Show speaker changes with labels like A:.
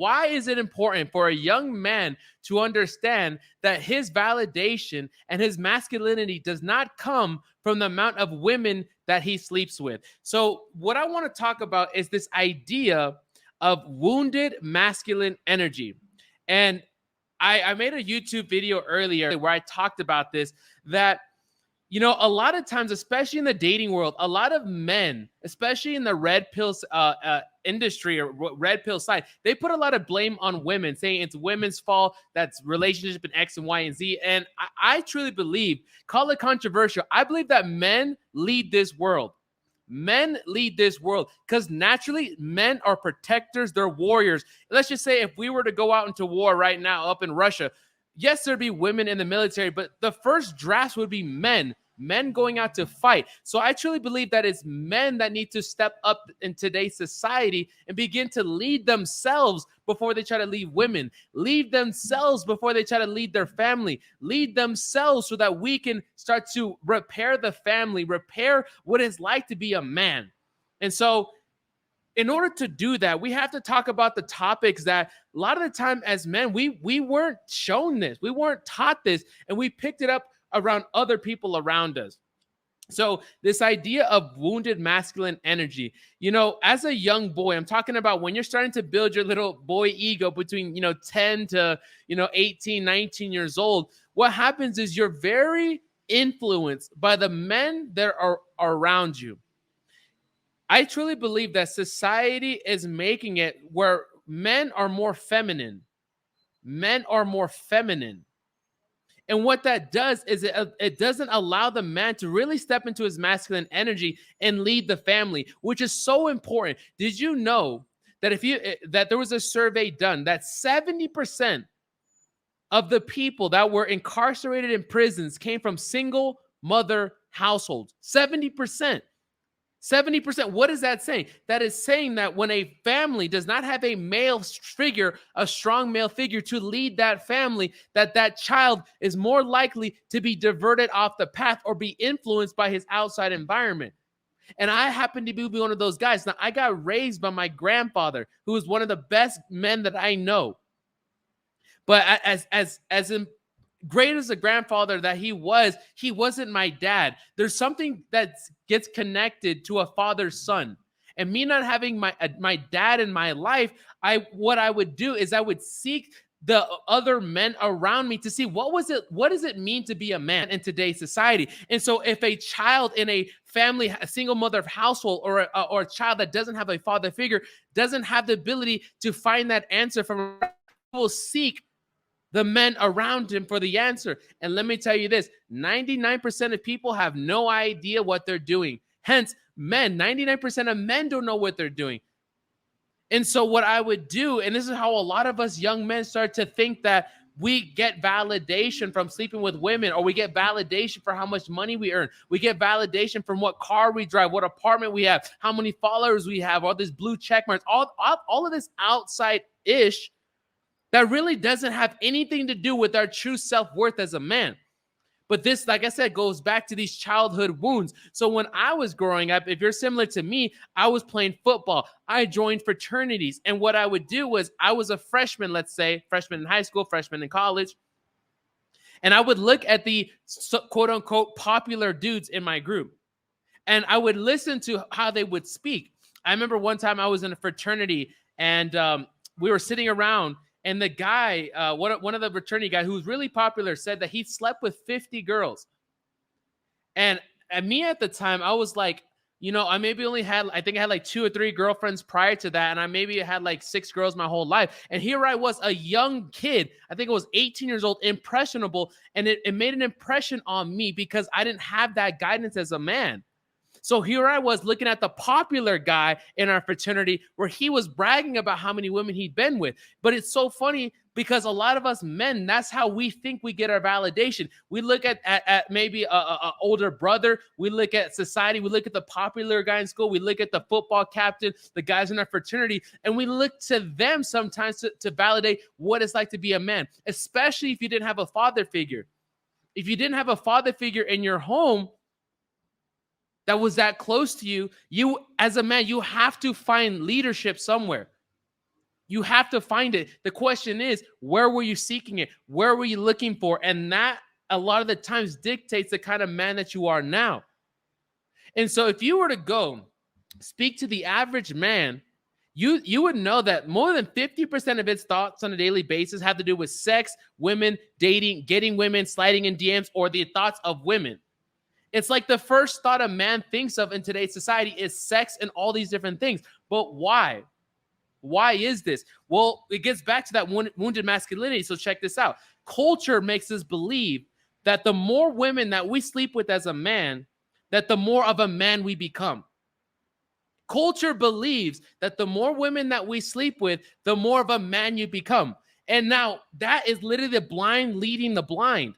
A: Why is it important for a young man to understand that his validation and his masculinity does not come from the amount of women that he sleeps with? So, what I want to talk about is this idea of wounded masculine energy. And I made a YouTube video earlier where I talked about this, that a lot of times, especially in the dating world, a lot of men, especially in the red pills industry or red pill side, they put a lot of blame on women, saying it's women's fault, that's relationship in X and Y and Z. And I truly believe, call it controversial, I believe that men lead this world. Men lead this world because naturally men are protectors, they're warriors. Let's just say if we were to go out into war right now up in Russia, yes, there'd be women in the military, but the first drafts would be men going out to fight. So I truly believe that it's men that need to step up in today's society and begin to lead themselves before they try to lead women, lead themselves before they try to lead their family, lead themselves so that we can start to repair the family, repair what it's like to be a man. And so in order to do that, we have to talk about the topics that a lot of the time as men, we weren't shown this, we weren't taught this, and we picked it up around other people around us. So this idea of wounded masculine energy, as a young boy, I'm talking about when you're starting to build your little boy ego between, 10 to, 18, 19 years old, what happens is you're very influenced by the men that are around you. I truly believe that society is making it where men are more feminine. Men are more feminine. And what that does is it doesn't allow the man to really step into his masculine energy and lead the family, which is so important. Did you know that that there was a survey done that 70% of the people that were incarcerated in prisons came from single mother households? 70%. 70%. What is that saying? That is saying that when a family does not have a male figure, a strong male figure to lead that family, that child is more likely to be diverted off the path or be influenced by his outside environment. And I happen to be one of those guys. Now, I got raised by my grandfather, who is one of the best men that I know. But as in great as a grandfather that he wasn't my dad. There's something that gets connected to a father's son. And me not having my dad in my life, what I would do is I would seek the other men around me to see what does it mean to be a man in today's society. And so if a child in a family, a single mother household, or a child that doesn't have a father figure, doesn't have the ability to find that answer from, will seek the men around him for the answer. And let me tell you this, 99% of people have no idea what they're doing. Hence, 99% of men don't know what they're doing. And so what I would do, and this is how a lot of us young men start to think that we get validation from sleeping with women, or we get validation for how much money we earn. We get validation from what car we drive, what apartment we have, how many followers we have, all this blue check marks, all of this outside-ish that really doesn't have anything to do with our true self-worth as a man. But this, like I said, goes back to these childhood wounds. So when I was growing up, if you're similar to me, I was playing football. I joined fraternities. And what I would do was I was a freshman, let's say, freshman in high school, freshman in college. And I would look at the quote unquote popular dudes in my group. And I would listen to how they would speak. I remember one time I was in a fraternity and we were sitting around. And the guy, one of the fraternity guys who was really popular, said that he slept with 50 girls. And me at the time, I was like, I maybe only had, I think I had like 2 or 3 girlfriends prior to that. And I maybe had like 6 girls my whole life. And here I was, a young kid. I think I was 18 years old, impressionable. And it made an impression on me because I didn't have that guidance as a man. So here I was looking at the popular guy in our fraternity where he was bragging about how many women he'd been with. But it's so funny because a lot of us men, that's how we think we get our validation. We look at maybe a older brother. We look at society. We look at the popular guy in school. We look at the football captain, the guys in our fraternity, and we look to them sometimes to validate what it's like to be a man, especially if you didn't have a father figure. If you didn't have a father figure in your home that was that close to you, as a man, you have to find leadership somewhere. You have to find it. The question is, where were you seeking it? Where were you looking for? And that a lot of the times dictates the kind of man that you are now. And so if you were to go speak to the average man, you would know that more than 50% of his thoughts on a daily basis have to do with sex, women, dating, getting women, sliding in DMs, or the thoughts of women. It's like the first thought a man thinks of in today's society is sex and all these different things. But why? Why is this? Well, it gets back to that wounded masculinity. So check this out. Culture makes us believe that the more women that we sleep with as a man, that the more of a man we become. Culture believes that the more women that we sleep with, the more of a man you become. And now that is literally the blind leading the blind.